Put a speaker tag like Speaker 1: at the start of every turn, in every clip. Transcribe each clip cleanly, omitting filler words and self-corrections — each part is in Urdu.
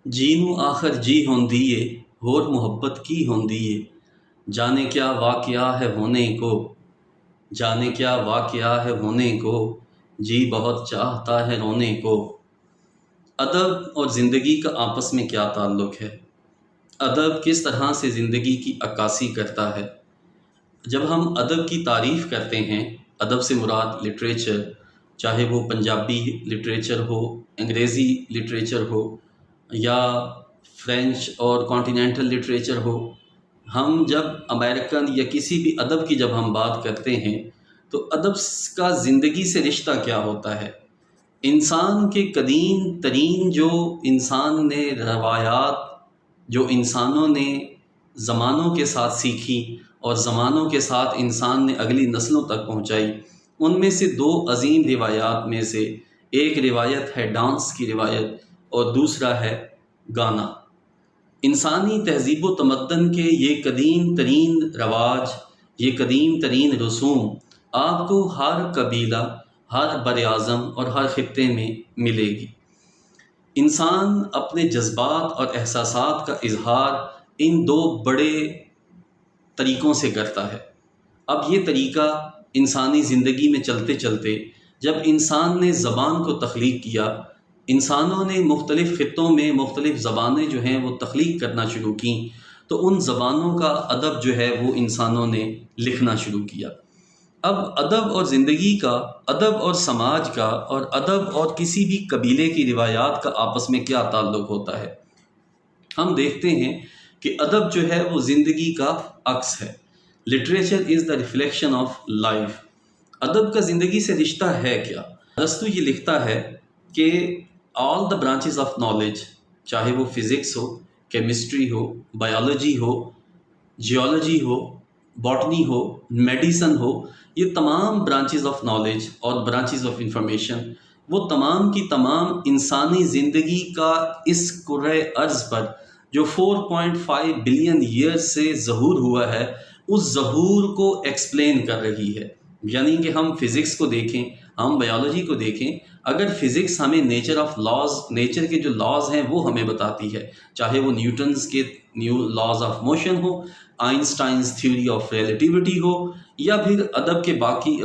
Speaker 1: جینوں آخر جی ہوندی ہے، ہور محبت کی ہوندی ہے۔ جانے کیا واقعہ ہے ہونے کو، جانے کیا واقعہ ہے ہونے کو، جی بہت چاہتا ہے رونے کو۔ ادب اور زندگی کا آپس میں کیا تعلق ہے؟ ادب کس طرح سے زندگی کی عکاسی کرتا ہے؟ جب ہم ادب کی تعریف کرتے ہیں، ادب سے مراد لٹریچر، چاہے وہ پنجابی لٹریچر ہو، انگریزی لٹریچر ہو، یا فرینچ اور کانٹیننٹل لٹریچر ہو۔ ہم جب امریکن یا کسی بھی ادب کی جب ہم بات کرتے ہیں تو ادب کا زندگی سے رشتہ کیا ہوتا ہے؟ انسان کے قدیم ترین جو انسان نے روایات، جو انسانوں نے زمانوں کے ساتھ سیکھی اور زمانوں کے ساتھ انسان نے اگلی نسلوں تک پہنچائی، ان میں سے دو عظیم روایات میں سے ایک روایت ہے ڈانس کی روایت اور دوسرا ہے گانا۔ انسانی تہذیب و تمدن کے یہ قدیم ترین رواج، یہ قدیم ترین رسوم آپ کو ہر قبیلہ، ہر بر اعظم اور ہر خطے میں ملے گی۔ انسان اپنے جذبات اور احساسات کا اظہار ان دو بڑے طریقوں سے کرتا ہے۔ اب یہ طریقہ انسانی زندگی میں چلتے چلتے جب انسان نے زبان کو تخلیق کیا، انسانوں نے مختلف خطوں میں مختلف زبانیں جو ہیں وہ تخلیق کرنا شروع کیں، تو ان زبانوں کا ادب جو ہے وہ انسانوں نے لکھنا شروع کیا۔ اب ادب اور زندگی کا، ادب اور سماج کا، اور ادب اور کسی بھی قبیلے کی روایات کا آپس میں کیا تعلق ہوتا ہے؟ ہم دیکھتے ہیں کہ ادب جو ہے وہ زندگی کا عکس ہے۔ Literature is the reflection of life. ادب کا زندگی سے رشتہ ہے کیا؟ ارسطو یہ لکھتا ہے کہ آل دا برانچز آف نالج، چاہے وہ فزکس ہو، کیمسٹری ہو، بایولوجی ہو، جیولوجی ہو، باٹنی ہو، میڈیسن ہو، یہ تمام برانچز آف نالج اور برانچز آف انفارمیشن، وہ تمام کی تمام انسانی زندگی کا اس کرۂ ارض پر جو 4.5 بلین ایئر سے ظہور ہوا ہے، اس ظہور کو ایکسپلین کر رہی ہے۔ یعنی کہ ہم فزکس کو دیکھیں، ہم بایولوجی کو دیکھیں، اگر فزکس ہمیں نیچر آف لاز، نیچر کے جو لاز ہیں وہ ہمیں بتاتی ہے، چاہے وہ نیوٹنز کے نیو لاز آف موشن ہو، آئنسٹائنز تھیوری آف ریلیٹیوٹی ہو، یا پھر ادب کے باقی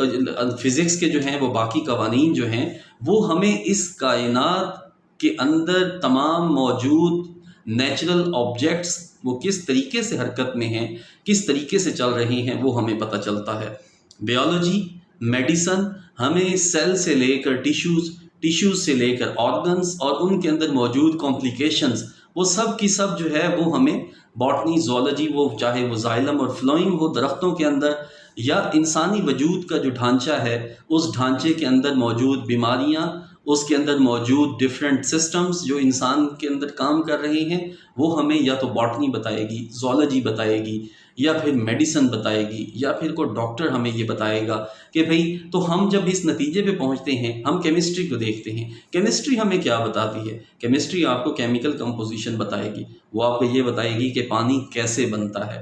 Speaker 1: فزکس کے جو ہیں وہ باقی قوانین جو ہیں، وہ ہمیں اس کائنات کے اندر تمام موجود نیچرل آبجیکٹس وہ کس طریقے سے حرکت میں ہیں، کس طریقے سے چل رہے ہیں، وہ ہمیں پتہ چلتا ہے۔ بیالوجی، میڈیسن ہمیں سیل سے لے کر ٹیشوز سے لے کر آرگنز اور ان کے اندر موجود کمپلیکیشنز، وہ سب کی سب جو ہے وہ ہمیں باٹنی، زوالوجی، وہ چاہے وہ زائلم اور فلوئم ہو درختوں کے اندر، یا انسانی وجود کا جو ڈھانچہ ہے اس ڈھانچے کے اندر موجود بیماریاں، اس کے اندر موجود ڈفرینٹ سسٹمز جو انسان کے اندر کام کر رہے ہیں، وہ ہمیں یا تو باٹنی بتائے گی، زوالوجی بتائے گی، یا پھر میڈیسن بتائے گی، یا پھر کوئی ڈاکٹر ہمیں یہ بتائے گا کہ بھئی تو ہم جب اس نتیجے پہ پہنچتے ہیں، ہم کیمسٹری کو دیکھتے ہیں، کیمسٹری ہمیں کیا بتاتی ہے؟ کیمسٹری آپ کو کیمیکل کمپوزیشن بتائے گی، وہ آپ کو یہ بتائے گی کہ پانی کیسے بنتا ہے،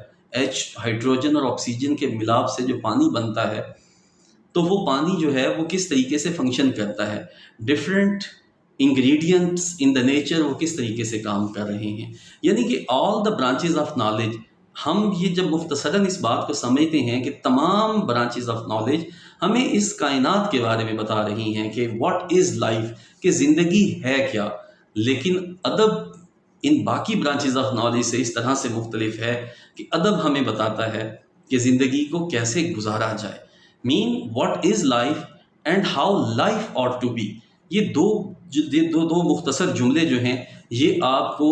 Speaker 1: ہائیڈروجن اور آکسیجن کے ملاپ سے جو پانی بنتا ہے، تو وہ پانی جو ہے وہ کس طریقے سے فنکشن کرتا ہے، different ingredients in the nature وہ کس طریقے سے کام کر رہے ہیں۔ یعنی کہ آل دا برانچز آف نالج، ہم یہ جب مختصراً اس بات کو سمجھتے ہیں کہ تمام برانچز آف نالج ہمیں اس کائنات کے بارے میں بتا رہی ہیں کہ واٹ از لائف، کہ زندگی ہے کیا۔ لیکن ادب ان باقی برانچز آف نالج سے اس طرح سے مختلف ہے کہ ادب ہمیں بتاتا ہے کہ زندگی کو کیسے گزارا جائے، what is life and how life ought to be. یہ دو مختصر جملے جو ہیں یہ آپ کو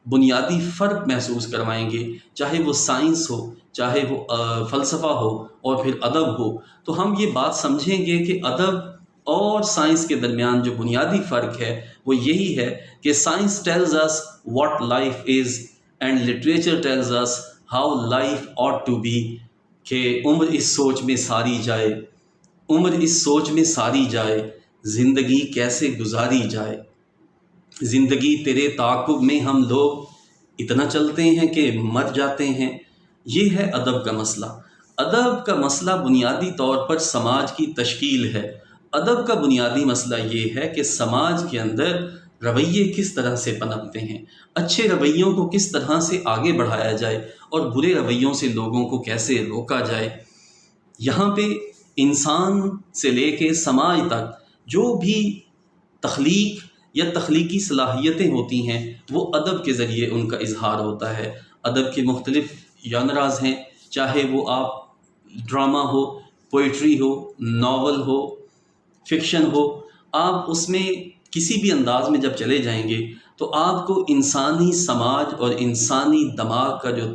Speaker 1: بنیادی فرق محسوس کروائیں گے، چاہے وہ سائنس ہو، چاہے وہ فلسفہ ہو، اور پھر ادب ہو۔ تو ہم یہ بات سمجھیں گے کہ ادب اور سائنس کے درمیان جو بنیادی فرق ہے وہ یہی ہے کہ science tells us what life is and literature tells us how life ought to be, کہ عمر اس سوچ میں ساری جائے، عمر اس سوچ میں ساری جائے، زندگی کیسے گزاری جائے، زندگی تیرے تعاقب میں ہم لوگ اتنا چلتے ہیں کہ مر جاتے ہیں۔ یہ ہے ادب کا مسئلہ۔ ادب کا مسئلہ بنیادی طور پر سماج کی تشکیل ہے۔ ادب کا بنیادی مسئلہ یہ ہے کہ سماج کے اندر رویے کس طرح سے پنپتے ہیں، اچھے رویوں کو کس طرح سے آگے بڑھایا جائے اور برے رویوں سے لوگوں کو کیسے روکا جائے۔ یہاں پہ انسان سے لے کے سماج تک جو بھی تخلیق یا تخلیقی صلاحیتیں ہوتی ہیں وہ ادب کے ذریعے ان کا اظہار ہوتا ہے۔ ادب کے مختلف ژانراز ہیں، چاہے وہ آپ ڈرامہ ہو، پوئٹری ہو، ناول ہو، فکشن ہو، آپ اس میں کسی بھی انداز میں جب چلے جائیں گے تو آپ کو انسانی سماج اور انسانی دماغ کا جو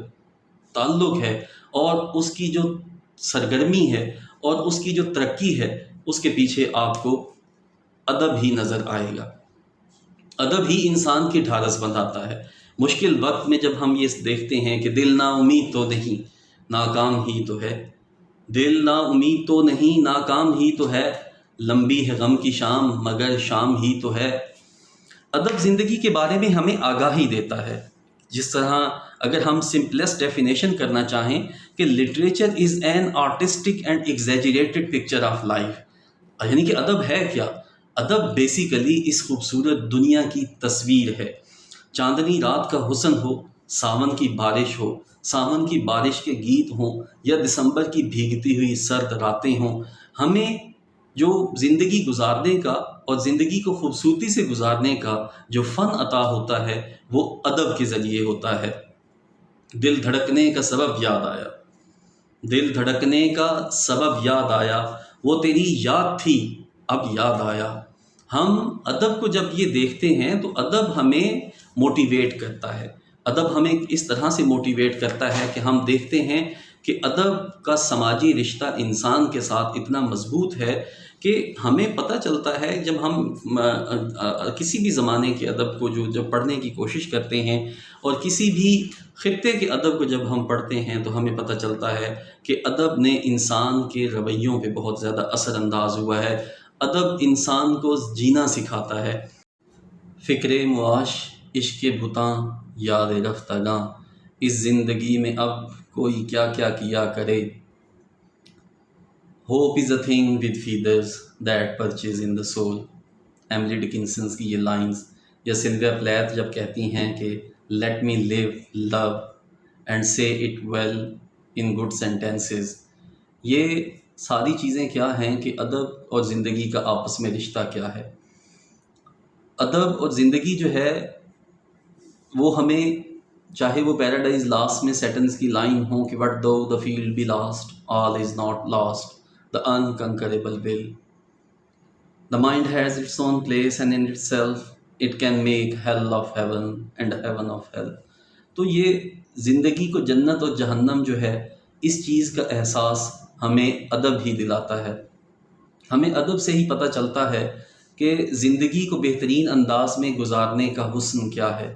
Speaker 1: تعلق ہے اور اس کی جو سرگرمی ہے اور اس کی جو ترقی ہے اس کے پیچھے آپ کو ادب ہی نظر آئے گا۔ ادب ہی انسان کی ڈھارس بندھاتا ہے۔ مشکل وقت میں جب ہم یہ دیکھتے ہیں کہ دل نا امید تو نہیں، ناکام ہی تو ہے، دل نا امید تو نہیں، ناکام ہی تو ہے، لمبی ہے غم کی شام مگر شام ہی تو ہے۔ ادب زندگی کے بارے میں ہمیں آگاہی دیتا ہے۔ جس طرح اگر ہم سمپلیسٹ ڈیفینیشن کرنا چاہیں کہ literature is an artistic and exaggerated picture of life, یعنی کہ ادب ہے کیا؟ ادب بیسیکلی اس خوبصورت دنیا کی تصویر ہے۔ چاندنی رات کا حسن ہو، ساون کی بارش ہو، ساون کی بارش کے گیت ہوں یا دسمبر کی بھیگتی ہوئی سرد راتیں ہوں، ہمیں جو زندگی گزارنے کا اور زندگی کو خوبصورتی سے گزارنے کا جو فن عطا ہوتا ہے وہ ادب کے ذریعے ہوتا ہے۔ دل دھڑکنے کا سبب یاد آیا، دل دھڑکنے کا سبب یاد آیا، وہ تیری یاد تھی اب یاد آیا۔ ہم ادب کو جب یہ دیکھتے ہیں تو ادب ہمیں موٹیویٹ کرتا ہے۔ ادب ہمیں اس طرح سے موٹیویٹ کرتا ہے کہ ہم دیکھتے ہیں کہ ادب کا سماجی رشتہ انسان کے ساتھ اتنا مضبوط ہے کہ ہمیں پتہ چلتا ہے جب ہم کسی بھی زمانے کے ادب کو جب پڑھنے کی کوشش کرتے ہیں اور کسی بھی خطے کے ادب کو جب ہم پڑھتے ہیں تو ہمیں پتہ چلتا ہے کہ ادب نے انسان کے رویوں پہ بہت زیادہ اثر انداز ہوا ہے۔ ادب انسان کو جینا سکھاتا ہے۔ فکر معاش عشق بتاں یاد رفتگاں، اس زندگی میں اب کوئی کیا کیا کیا کرے، hope is a thing with feathers that perches in the soul. Emily Dickinson's کی یہ لائنز، یا سلویا پلیتھ جب کہتی ہیں کہ let me live love and say it well in good sentences, یہ ساری چیزیں کیا ہیں کہ ادب اور زندگی کا آپس میں رشتہ کیا ہے۔ ادب اور زندگی جو ہے وہ ہمیں، چاہے وہ پیراڈائز لاسٹ میں سیٹنز کی لائن ہو کہ what though the field be lost all is not lost the unconquerable will, the mind has its own place and in itself it can make hell of heaven and heaven of hell. تو یہ زندگی کو جنت اور جہنم جو ہے اس چیز کا احساس ہمیں ادب ہی دلاتا ہے۔ ہمیں ادب سے ہی پتہ چلتا ہے کہ زندگی کو بہترین انداز میں گزارنے کا حسن کیا ہے۔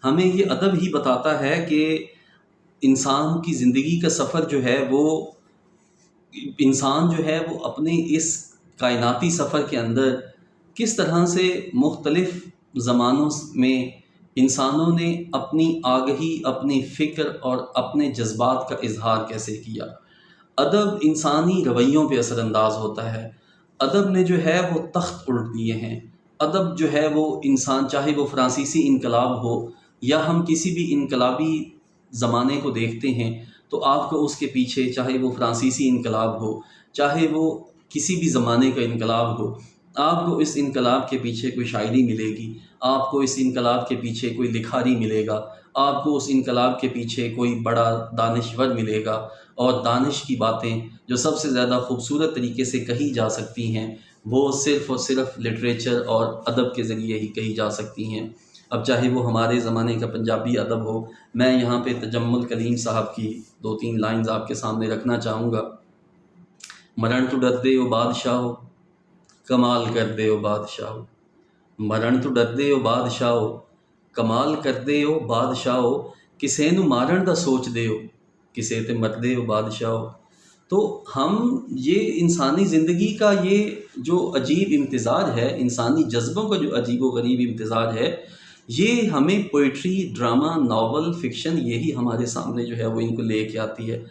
Speaker 1: ہمیں یہ ادب ہی بتاتا ہے کہ انسان کی زندگی کا سفر جو ہے وہ انسان جو ہے وہ اپنے اس کائناتی سفر کے اندر کس طرح سے مختلف زمانوں میں انسانوں نے اپنی آگہی، اپنی فکر اور اپنے جذبات کا اظہار کیسے کیا۔ ادب انسانی رویوں پہ اثر انداز ہوتا ہے۔ ادب نے جو ہے وہ تخت الٹ دیے ہیں۔ ادب جو ہے وہ انسان، چاہے وہ فرانسیسی انقلاب ہو یا ہم کسی بھی انقلابی زمانے کو دیکھتے ہیں تو آپ کو اس کے پیچھے، چاہے وہ فرانسیسی انقلاب ہو، چاہے وہ کسی بھی زمانے کا انقلاب ہو، آپ کو اس انقلاب کے پیچھے کوئی شاعری ملے گی، آپ کو اس انقلاب کے پیچھے کوئی لکھاری ملے گا، آپ کو اس انقلاب کے پیچھے کوئی بڑا دانشور ملے گا، اور دانش کی باتیں جو سب سے زیادہ خوبصورت طریقے سے کہی جا سکتی ہیں وہ صرف اور صرف لٹریچر اور ادب کے ذریعے ہی کہی جا سکتی ہیں۔ اب چاہے وہ ہمارے زمانے کا پنجابی ادب ہو، میں یہاں پہ تجمل کلیم صاحب کی 2-3 لائنز آپ کے سامنے رکھنا چاہوں گا۔ مرن تو ڈردے او بادشاہو، کمال کر دے او بادشاہو، مرن تو ڈردے او بادشاہو، کمال کر دے او بادشاہو، کسے نو مارن دا سوچ دے ہو، کسے تے مردے ہو بادشاہو۔ تو ہم یہ انسانی زندگی کا یہ جو عجیب امتزاج ہے، انسانی جذبوں کا جو عجیب و غریب امتزاج ہے، یہ ہمیں پوئٹری، ڈرامہ، ناول، فکشن یہی ہمارے سامنے جو ہے وہ ان کو لے کے آتی ہے۔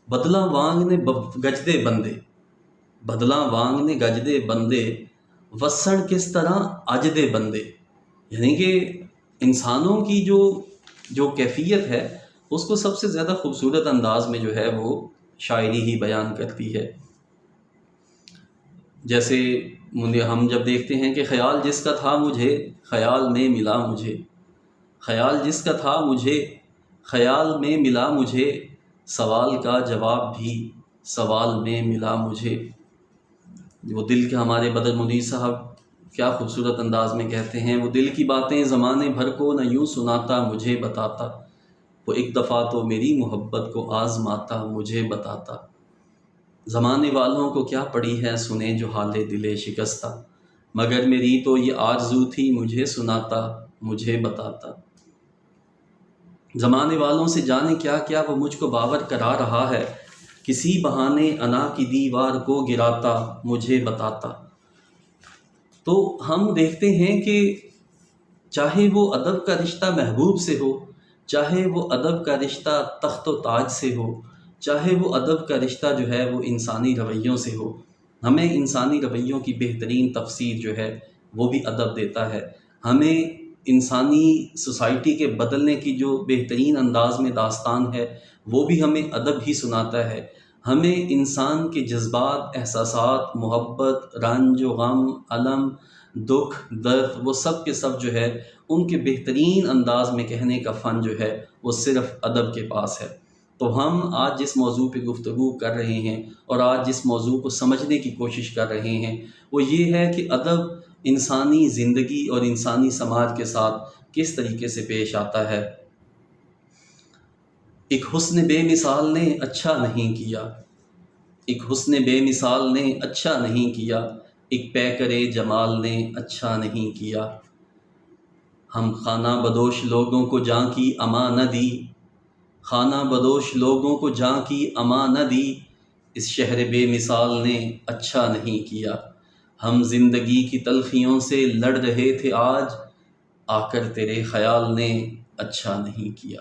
Speaker 1: بدلا وانگ نے گجدے بندے، بدلا وانگ نے گجدے بندے، وسن کس طرح اج دے بندے، یعنی کہ انسانوں کی جو کیفیت ہے اس کو سب سے زیادہ خوبصورت انداز میں جو ہے وہ شاعری ہی بیان کرتی ہے۔ جیسے ہم جب دیکھتے ہیں کہ خیال جس کا تھا مجھے خیال میں ملا مجھے، خیال جس کا تھا مجھے خیال میں ملا مجھے، سوال کا جواب بھی سوال میں ملا مجھے۔ وہ دل کے ہمارے بدر منیر صاحب کیا خوبصورت انداز میں کہتے ہیں، وہ دل کی باتیں زمانے بھر کو نہ یوں سناتا مجھے بتاتا، وہ ایک دفعہ تو میری محبت کو آزماتا مجھے بتاتا۔ زمانے والوں کو کیا پڑی ہے سنیں جو حال دل شکستہ، مگر میری تو یہ آرزو تھی مجھے سناتا مجھے بتاتا۔ زمانے والوں سے جانے کیا کیا وہ مجھ کو باور کرا رہا ہے، کسی بہانے انا کی دیوار کو گراتا مجھے بتاتا۔ تو ہم دیکھتے ہیں کہ چاہے وہ ادب کا رشتہ محبوب سے ہو، چاہے وہ ادب کا رشتہ تخت و تاج سے ہو، چاہے وہ ادب کا رشتہ جو ہے وہ انسانی رویوں سے ہو، ہمیں انسانی رویوں کی بہترین تفسیر جو ہے وہ بھی ادب دیتا ہے۔ ہمیں انسانی سوسائٹی کے بدلنے کی جو بہترین انداز میں داستان ہے وہ بھی ہمیں ادب ہی سناتا ہے۔ ہمیں انسان کے جذبات، احساسات، محبت، رنج و غم، الم، دکھ، درد، وہ سب کے سب جو ہے ان کے بہترین انداز میں کہنے کا فن جو ہے وہ صرف ادب کے پاس ہے۔ تو ہم آج جس موضوع پہ گفتگو کر رہے ہیں اور آج جس موضوع کو سمجھنے کی کوشش کر رہے ہیں وہ یہ ہے کہ ادب انسانی زندگی اور انسانی سماج کے ساتھ کس طریقے سے پیش آتا ہے۔ ایک حسن بے مثال نے اچھا نہیں کیا، ایک حسن بے مثال نے اچھا نہیں کیا، ایک پیکر جمال نے اچھا نہیں کیا۔ ہم خانہ بدوش لوگوں کو جاں کی اما نہ دی، خانہ بدوش لوگوں کو جاں کی اما نہ دی، اس شہر بے مثال نے اچھا نہیں کیا۔ ہم زندگی کی تلخیوں سے لڑ رہے تھے آج، آ کر تیرے خیال نے اچھا نہیں کیا۔